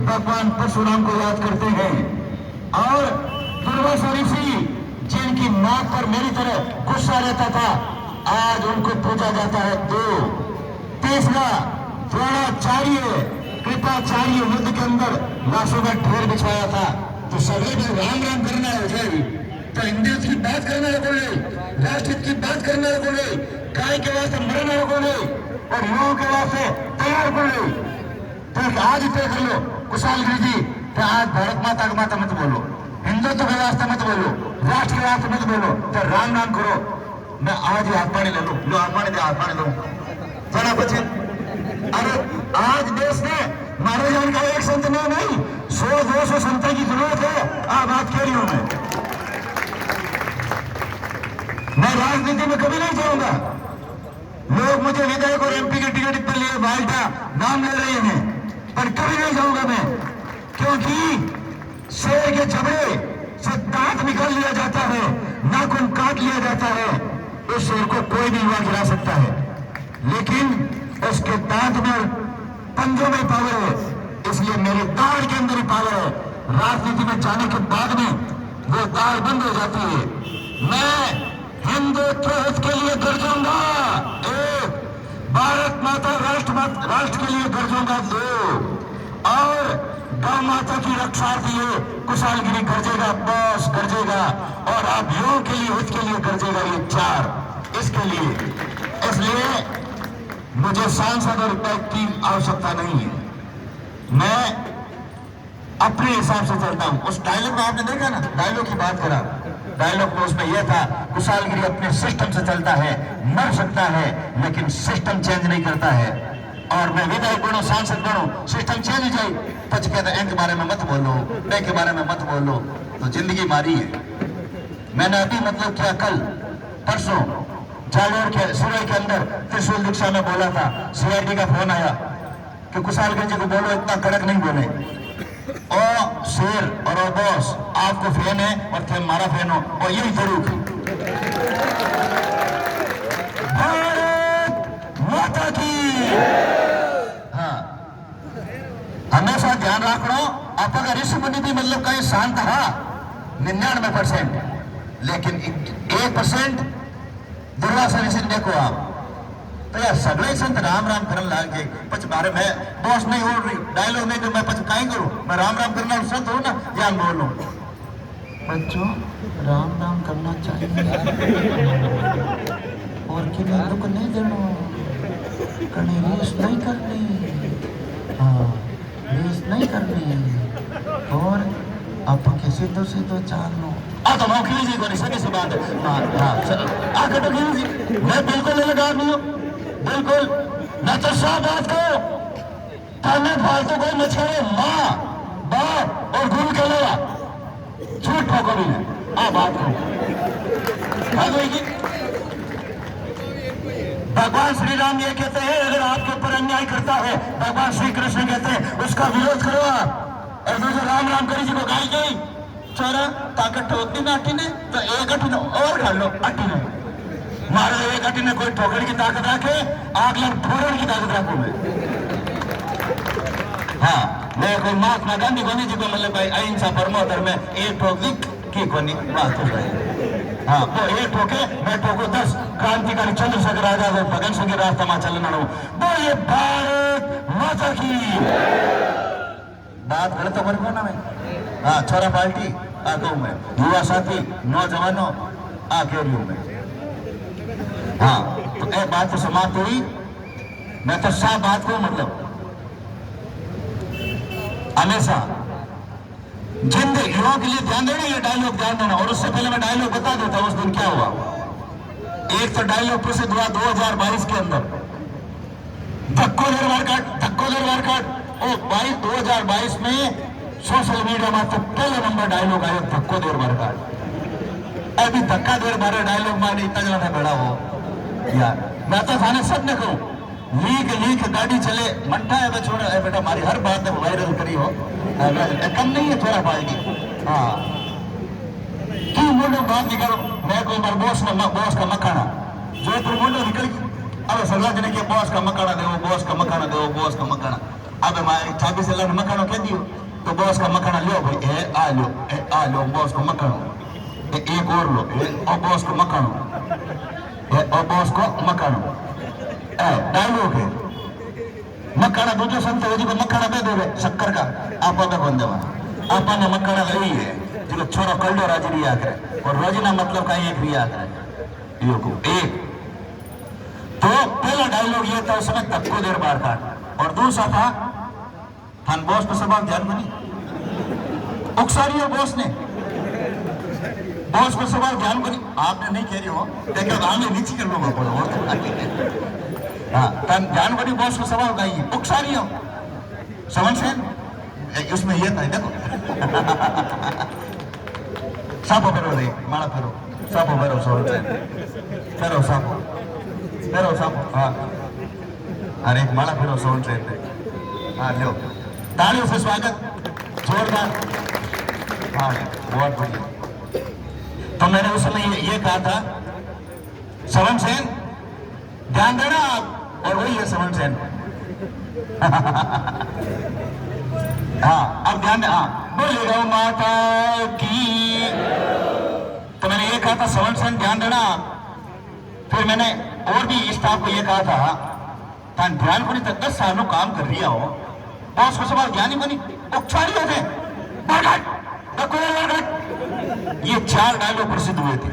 भगवान परशुराम को याद करते हैं। और दुर्वासा ऋषि जिनकी मौत पर मेरी तरह गुस्सा रहता था, आज उनको पूजा जाता है। दो तीसरा, द्रोणाचार्य कृपाचार्य युद्ध के अंदर लाशों का ढेर बिछाया था। तो सभी में राम राम करना हो जाएगी, तो हिंदू की बात करना को नहीं, राष्ट्रहित की बात करना को नहीं, गाय के वास्ते मरना को नहीं, और युवाओं के वास्ते तैयार को नहीं। तो आज तय कर लो कुशालगिरी जी, तो आज भारत माता का माता मत बोलो, हिंदुत्व के वास्ते मत बोलो, राष्ट्र के वास्ते मत बोलो, तो राम नाम करो। मैं आज ही हाथ पानी ले लो, लो हाथ पानी दे, हाथ पानी लो जरा बचे। अरे आज देश ने मारे जाने का एक संत नहीं 100-200 संतों की जरूरत है। आप बात कह रही हूं मैं राजनीति में कभी नहीं जाऊंगा। लोग मुझे विधायक और एमपी की टिकट पर लिए बाल्टा नाम ले रहे हैं, पर कभी नहीं जाऊंगा मैं, क्योंकि शेर के जबड़े से दांत निकाल लिया जाता है, नाखून काट लिया जाता है। उस शेर को कोई भी युवा गिरा सकता है, लेकिन उसके दांत में पंजों में पावर है, इसलिए मेरे दाढ़ के अंदर ही पावर है। राजनीति में जाने के बाद में वो दाढ़ बंद हो जाती है। मैं हिंदुत्व हित के लिए गरजूंगा, एक भारत माता राष्ट्र के लिए गरजूंगा, दो और गौ माता की रक्षा के लिए कुशालगिरी गरजेगा, बॉस गरजेगा, और आप युवाओं के लिए हित के लिए गरजेगा, ये चार इसके लिए। इसलिए मुझे सांसद और विधायक की आवश्यकता नहीं है, मैं अपने हिसाब से चलता हूं। उस डायलॉग में आपने देखा ना, डायलॉग की बात करा, डायलॉग में उसमें यह था कुशालगिरी अपने सिस्टम से चलता है, मर सकता है लेकिन सिस्टम चेंज नहीं करता है। और मैं विधायक बनो, सांसद बनो, सिस्टम चेंज हो जाए, पच कहते इनके बारे में मत बोलो, डे के बारे में मत बोलो, तो जिंदगी मारी है। मैंने अभी मतलब किया, कल परसों जालोर के सुरई के अंदर त्रिशूल दीक्षा में बोला था, सीआईडी का फोन आया कि कुशालगिरी जी को बोलो इतना कड़क नहीं बोले, और शेर और बॉस आपको फैन है और थे हमारा फैन हो, और यही जरूर भारत माता की। हाँ, हमेशा ध्यान रखना, आप अगर ऋषि मुनि भी मतलब कहीं शांत रहा 99%, लेकिन 1% दुर्वासा ऋषि देखो आप, तो यार सगळे संत राम राम करने लाग गए। पच बारे में बॉस नहीं हो रही, डायलॉग नहीं, तो मैं पच काई करूं, मैं राम राम करना संत हो ना, या बोलो बच्चों राम राम करना चाहिए, और किन्हीं दुख नहीं देना, कहीं रेस नहीं करनी, हाँ रेस नहीं करनी, और आप के सीधो सीधो चालनो तो मौखली जी को नहीं सके से बात है। हाँ कटो जी, मैं बिल्कुल लगा नहीं हूँ, बिल्कुल न तो साफ बात करो, ताने फालतू कोई न छोड़े, माँ बाप और गुरु के अलावा झूठ ठोको भी नहीं। आ बात करो भगवान श्री राम ये कहते हैं, अगर आपके ऊपर अन्याय करता है, भगवान श्री कृष्ण कहते हैं उसका विरोध करो आप। और दूसरे राम राम करी जी को गाई गई, चोरा ताकत ठोकती ना अट्टी ने, तो एक अट्टी और खा लो, अट्टी ने मारो, एक अट्टी ने कोई ठोकने की ताकत रखे, अगला फोड़ने की ताकत रखो मैं। हाँ, मैं कोई महात्मा गांधी को नहीं जी को मतलब भाई अहिंसा परमो धर्म में एक ठोक दी की कोनी बात हो गई। हाँ, वो एक ठोके मैं ठोको 10, क्रांतिकारी चंद्रशेखर आजाद और भगत सिंह के रास्ता में चलना हो। बोलिए भारत माता की। बात गलत तो करो ना मैं। हाँ, छोरा पार्टी आ कहूँ मैं, युवा साथी नौजवानों आ कह रही हूँ मैं। हाँ, तो एक बात तो समाप्त हुई, मैं तो साफ बात को मतलब हमेशा जिन युवाओं के लिए ध्यान देना, ये डायलॉग ध्यान देना। और उससे पहले मैं डायलॉग बता देता हूं उस दिन क्या हुआ। एक तो डायलॉग प्रसिद्ध हुआ 2022 के अंदर, धक्को दरबार काट। ओ भाई 2022 में सोशल मीडिया में तो पहले नंबर डायलॉग आया धक्को दरबार काट। अभी धक्का दरबार डायलॉग माने इतना ज्यादा बड़ा हो यार। मैं तो थाने सब ने कहूं, लीक गाड़ी चले मट्टा है छोड़ा है बेटा, हमारी हर बात में वायरल करी हो, कम नहीं है थोड़ा पार्टी। हाँ, क्यों मुंडो बात निकालो, मैं कोई बार बॉस का मखाना जो तो मुंडो निकल, अब सजा देने के बॉस का मखाना दो, बॉस का मखाना दो, बॉस का मखाना। अब हमारे चाबी से लाने मकानो कह दियो तो बॉस का मकाना लो भाई, ए आ लो बॉस को मकानो, एक और लो, और बॉस को मकानो, और बॉस को मकानो, डायलॉग है मकाना दूसरे संत हो जी को मकाना दे दोगे शक्कर का आप कौन देवा आप मकाना वही है जो छोरो कल्डो राजी रिया करे और रोजीना मतलब का एक रिया करे यो को एक। तो पहला डायलॉग ये था उसमें तक्को देर बार काट, और दूसरा था थान बॉस पे सवाल ध्यान बनी उकसारी बॉस ने बॉस को सवाल ध्यान बनी आपने नहीं कह रही हो देखो आगे नीचे कर लो बोलो और तो हाँ तन ध्यान बनी बॉस को सवाल गाइए उकसारी हो समझ से उसमें ये था देखो सापो फेरो रे माला फेरो सापो फेरो समझ से फेरो सापो हाँ अरे एक माला फेरो समझ से हाँ लो तालियों से स्वागत जोरदार। हाँ बहुत बढ़िया। तो मैंने उस समय ये कहा था श्रवण सेन ध्यान देना आप, और वही है श्रवण सेन हाँ अब ध्यान दे, हाँ बोले गौ माता की। तो मैंने ये कहा था श्रवण सेन ध्यान देना, फिर मैंने और भी स्टाफ को ये कहा था ध्यान को नहीं तक 10 सालों काम कर रही हो बॉस को सवाल ध्यान ही बनी उकसारी हो गए, ये 4 डायलॉग प्रसिद्ध हुए थे।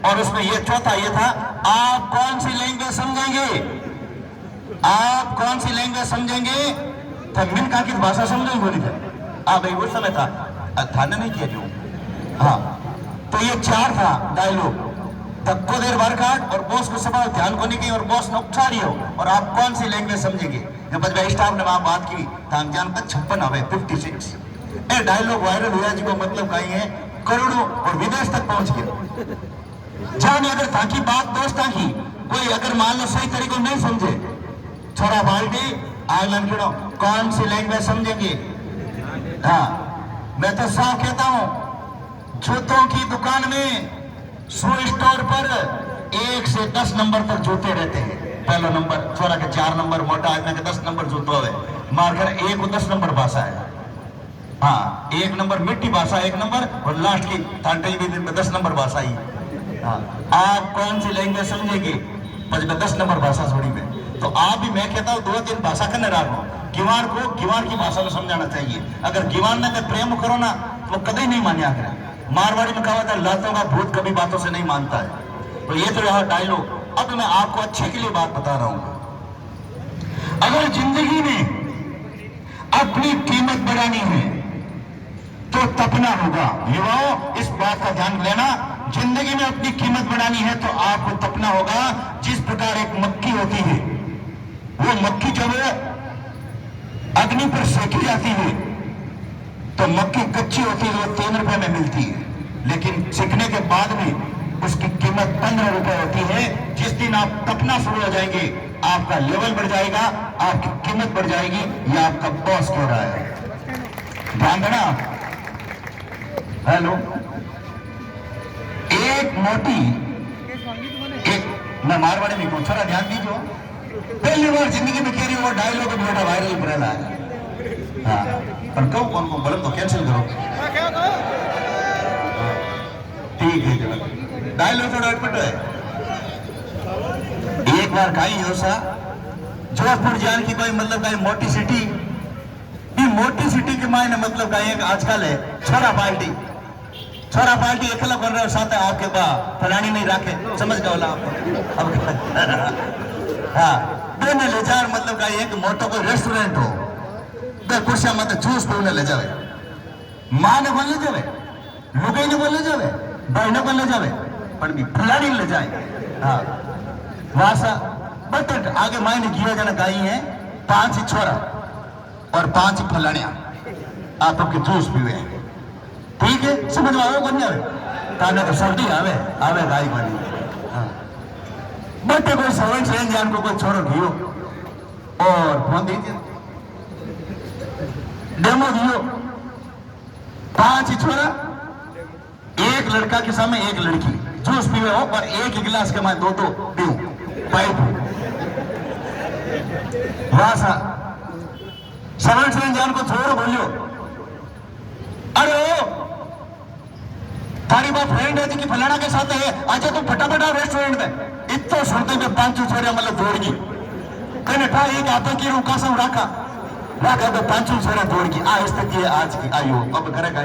और उसमें ये चौथा ये था आप कौन सी लैंग्वेज समझेंगे, आप कौन सी लैंग्वेज समझेंगे, तो मिनका की भाषा समझेंगे बोली थे हाँ भाई उस समय था ना नहीं किया जो हाँ। तो ये 4 था डायलॉग तक्को देर बार काट और बॉस को सवाल ध्यान को नहीं की और बॉस नुकसारी हो और आप कौन सी लैंग्वेज समझेंगे। जब स्टाफ ने वहां बात की हम जानकर 56 हवे 56 ए डायलॉग वायरल हुआ जी को मतलब कहीं है करोड़ों और विदेश तक पहुंच गया। जाने अगर ताकि बात दोस्त की कोई अगर मान लो सही तरीके नहीं समझे छोरा बाल्टी आगलन खिड़ो कौन सी लैंग्वेज समझेंगे। हाँ मैं तो साफ कहता हूं जूतों की दुकान में शू स्टोर पर 1 से 10 नंबर तक जूते रहते हैं। पहला नंबर छोरा के 4 नंबर मोटा आदमी के 10 नंबर जूतो है मारकर 1 और 10 नंबर भाषा है। हाँ 1 नंबर मिट्टी भाषा 1 नंबर और लास्ट की तांटे भी 10 नंबर भाषा ही। हाँ आप कौन सी लैंग्वेज समझेंगे 10 नंबर भाषा छोड़ी में। तो आप भी मैं कहता हूँ 2-3 भाषा करने रहा गिवार को गिवार की भाषा में समझाना चाहिए। अगर गिवार ने प्रेम करो ना तो कभी नहीं मान्या करें। मारवाड़ी में कहा था लातों का भूत कभी बातों से नहीं मानता है। तो ये तो रहा डायलॉग। अब मैं आपको अच्छे के लिए बात बता रहा हूं, अगर जिंदगी में अपनी कीमत बढ़ानी है तो तपना होगा। युवाओं इस बात का ध्यान लेना, जिंदगी में अपनी कीमत बढ़ानी है तो आपको तपना होगा। जिस प्रकार एक मक्खी होती है वो मक्खी जब अग्नि पर सेकी जाती है तो मक्खी कच्ची होती है वो 3 रुपए में मिलती है, लेकिन सीखने के बाद में उसकी कीमत 15 रुपए होती है। जिस दिन आप तपना शुरू हो जाएंगे आपका लेवल बढ़ जाएगा, आपकी कीमत बढ़ जाएगी। ये आपका बॉस कह रहा है, ध्यान देना। हेलो एक मोटी एक मैं मारवाड़ी में पूछ रहा ध्यान दीजिए, पहली बार जिंदगी में कह रही वो डायलॉग बेटा वायरल बनेला है। हाँ पर कहो कौन को बोलो तो कैंसिल करो ठीक है। डायलॉग थोड़ा अटपट है। एक बार कहीं हो सा जोधपुर जान की कोई मतलब कहीं मोटी सिटी मोटी सिटी के मायने मतलब कहीं आजकल है छोरा पार्टी अकेला कर रहे हो साथ है आपके फलानी नहीं रखे समझ गए आप हाँ दोनों ले जा मतलब कहीं एक मोटो कोई रेस्टोरेंट हो कुर्सियां मत जूस पे उन्हें ले जावे, माँ ने बोल ले जावे, लुगाई ने बोल ले जावे, भाई ने बोल ले जावे, पर भी फलानी ले जाए। हाँ वासा बट आगे मायने गिरा जाना गाई है 5 ही छोरा और 5 ही फलानिया आप आपके जूस पीवे ठीक है समझ में आओ बन जावे ताने तो सर्दी आवे गाई बनी। हाँ बट कोई सवन से जान को कोई छोरो घियो और फोन दीजिए डेमो दियो 5 ही छोरा, एक लड़का के सामने एक लड़की जूस पीवे हो और एक ही गिलास के मैं 2-2 पीऊं पाइप वासा समझ में जान को छोड़ो बोलियो। अरे ओ थारी बात फ्रेंड है कि फलाना के साथ है, आजा तुम फटाफट आओ रेस्टोरेंट में। इतना सुनते में 5 छोरे मतलब दौड़गी कहने ठा एक आता की रूका सब राखा राखा तो 5 छोरे दौड़गी। आ स्थिति है आज की। आयो अब करे का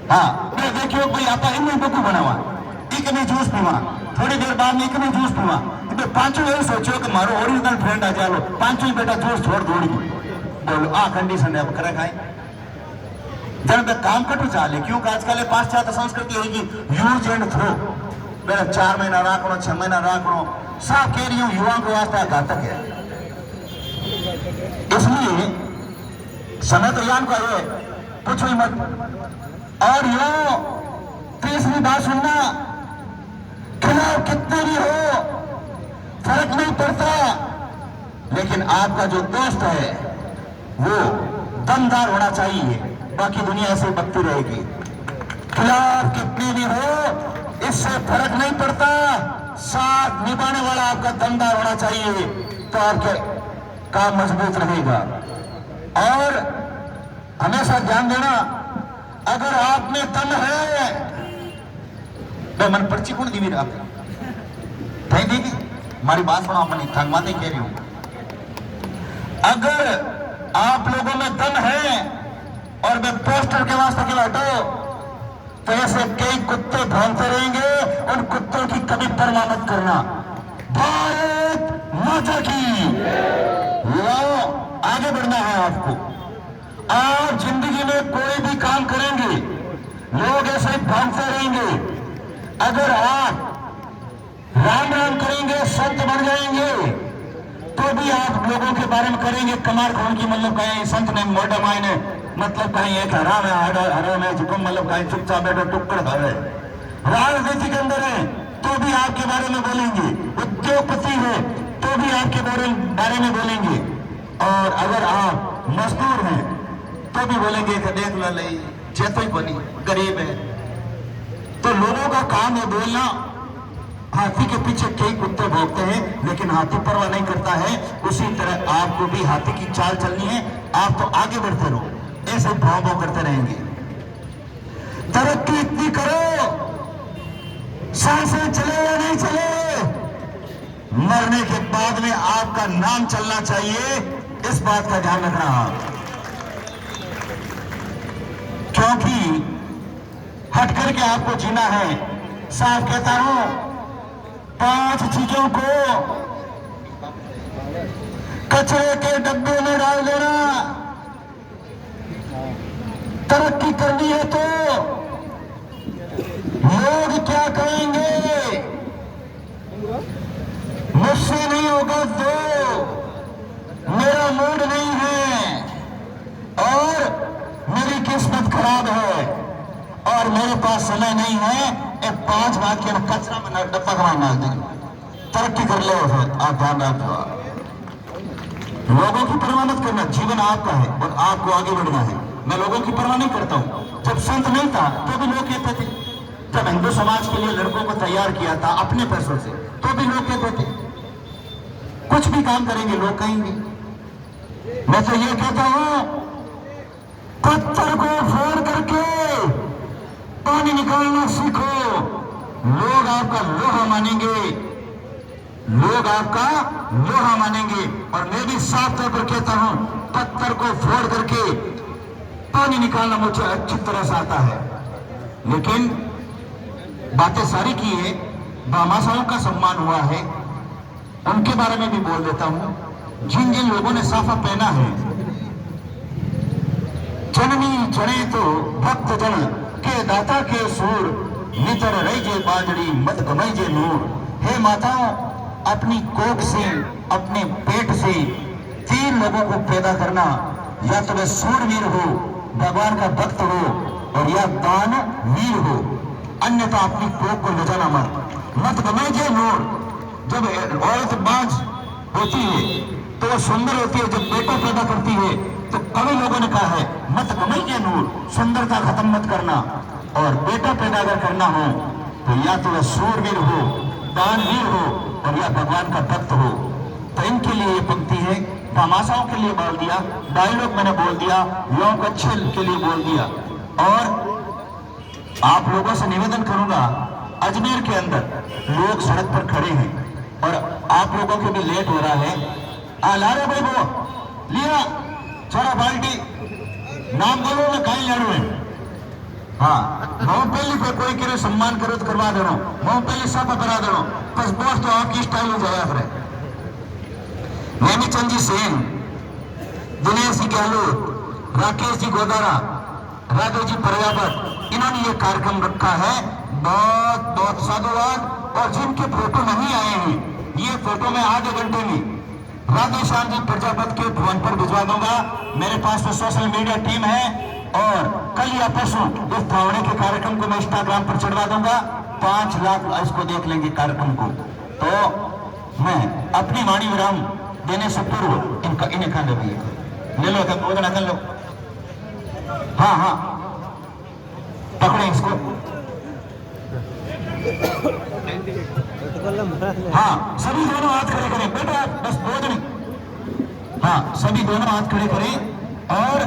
हाँ मैं देखियो भाई आपा इनमें बकू बनावा इकने जूस पीवा, थोड़ी देर बाद में इकने जूस पीवा। तो 5 यही सोचो कि मारो ओरिजिनल फ्रेंड आ जालो 5 बेटा जूस छोड़ दौड़गी। बोलो आ कंडीशन है अब करे खाए जन पे काम कटू चाले क्योंकि आजकल पाश्चात्य संस्कृति होगी यूज एंड थ्रो। मेरा 4 महीना राखो 6 महीना राखो साफ कह रही हूँ युवाओं को वास्ता घातक है। इसलिए समय तो यान का है पूछो ही मत। और यो तीसरी बात सुनना खिलाफ कितने भी हो फर्क नहीं पड़ता, लेकिन आपका जो दोस्त है वो दमदार होना चाहिए, बाकी दुनिया ऐसे बकती रहेगी। खिलाफ कितने भी हो इससे फर्क नहीं पड़ता, साथ निभाने वाला आपका दमदार होना चाहिए तो आपके काम मजबूत रहेगा। और हमेशा ध्यान देना अगर आप में दम है मैं मन पर्ची कौन दी आप नहीं देगी हमारी बात सुनो अपनी थंग बातें कह रही हूं। अगर आप लोगों में दम है और मैं पोस्टर के वास्ते के बैठो तो ऐसे कई कुत्ते भौंकते रहेंगे, उन कुत्तों की कभी परवाह मत करना। भारत माता की लो आगे बढ़ना है आपको। आप जिंदगी में कोई भी काम करेंगे लोग ऐसे भौंकते रहेंगे। अगर आप राम राम करेंगे संत बन जाएंगे तो भी आप लोगों के बारे में करेंगे कमार कौन की मतलब कहें संत ने मोटा माई ने मतलब कहीं एक हराम है जिसको मतलब कहीं चुपचाप बैठो टुक्कड़ भावे राजनीति के अंदर है तो भी आपके बारे में बोलेंगे, उद्योगपति है तो भी आपके बारे में बोलेंगे। और अगर आप मजदूर हैं तो भी बोलेंगे कि देख लो लई जैतो ही बनी गरीब है। तो लोगों का काम है बोलना। हाथी के पीछे कई कुत्ते भौंकते हैं लेकिन हाथी परवाह नहीं करता है। उसी तरह आपको भी हाथी की चाल चलनी है। आप तो आगे बढ़ते रहो, ऐसे भाव भाव करते रहेंगे। तरक्की इतनी करो सांसें चले या नहीं चले, मरने के बाद में आपका नाम चलना चाहिए, इस बात का ध्यान रखना। क्योंकि हट करके आपको जीना है। साफ कहता हूं 5 चीजों को कचरे के डब्बे में डाल देना। तरक्की करनी है तो लोग क्या कहेंगे मुझसे नहीं होगा तो मेरा मूड नहीं है और मेरी किस्मत खराब है और मेरे पास समय नहीं है। 5 बात के कचरा में डब्बा कमाई डाल देंगे। तरक्की कर ले फिर आप ध्यान रखो। लोगों की परवाह मत करना, जीवन आपका है और आपको आगे बढ़ना है। मैं लोगों की परवाह नहीं करता हूं। जब संत नहीं था तो भी लोग कहते थे, जब हिंदू समाज के लिए लड़कों को तैयार किया था अपने पैसों से तो भी लोग कहते थे कुछ भी काम करेंगे लोग कहेंगे। मैं तो ये कहता हूं पत्थर को फोड़ करके पानी निकालना सीखो, लोग आपका लोहा मानेंगे, लोग आपका लोहा मानेंगे। और मैं भी साफ तौर पर कहता हूं पत्थर को फोड़ करके पानी निकालना मुझे अच्छी तरह से आता है। लेकिन बातें सारी की है, भामाशाहों का सम्मान हुआ है, उनके बारे में भी बोल देता हूं। जिन जिन लोगों ने साफा पहना है, जननी जने तो भक्त जन के दाता के सूर नितर रही जे बाजड़ी मत गमई जे नूर। हे माताओं, अपनी कोख से अपने पेट से 3 लोगों को पैदा करना, या तो वे सूरवीर हो, भगवान का भक्त हो और या दान वीर हो, अन्यथा अपनी कोख को ले जाना मत गमई जे नूर। जब औरत बाज होती है तो वो सुंदर होती है, जब बेटा पैदा करती है तो कई लोगों ने कहा है मत गमई जे नूर, सुंदरता खत्म मत करना। और बेटा पैदा अगर करना हो तो या तो वह सूरवीर हो, दानवीर हो और या भगवान का भक्त हो। तो इनके लिए ये पंक्ति है, तमाशाओं के लिए बोल दिया, डायलॉग मैंने बोल दिया, युवाओं को अच्छे के लिए बोल दिया। और आप लोगों से निवेदन करूंगा, अजमेर के अंदर लोग सड़क पर खड़े हैं और आप लोगों के भी लेट हो रहा है। लारे भाई वो लिया छोरा बाल्टी नाम बोलो ना कहीं लड़ो है। हाँ मैं पहले पे कोई करे सम्मान करो तो करवा दे रहा हूं, मैं पहले सब करा दे रहा हूं, बस बोस तो आपकी स्टाइल हो जाया फिर। नेमीचंद जी सेन, दिनेश जी गहलोत, राकेश जी गोदारा, राघव जी पर्यावत, इन्होंने ये कार्यक्रम रखा है। बहुत बहुत साधुवाद। और जिनके फोटो नहीं आए हैं, ये फोटो मैं आधे घंटे में राधे श्याम जी प्रजापत के फोन पर भिजवा दूंगा। मेरे पास तो सोशल मीडिया टीम है और कल या परसों इस फावड़े के कार्यक्रम को मैं इंस्टाग्राम पर चढ़वा दूंगा। 5 लाख इसको देख लेंगे कार्यक्रम को। तो मैं अपनी वाणी विराम देने से पूर्व इन्हें खाने ले लो, बोलना कर लो। हाँ हाँ पकड़े इसको। हाँ सभी दोनों हाथ खड़े करें बेटा, बस दो जने। हाँ सभी दोनों हाथ खड़े करें और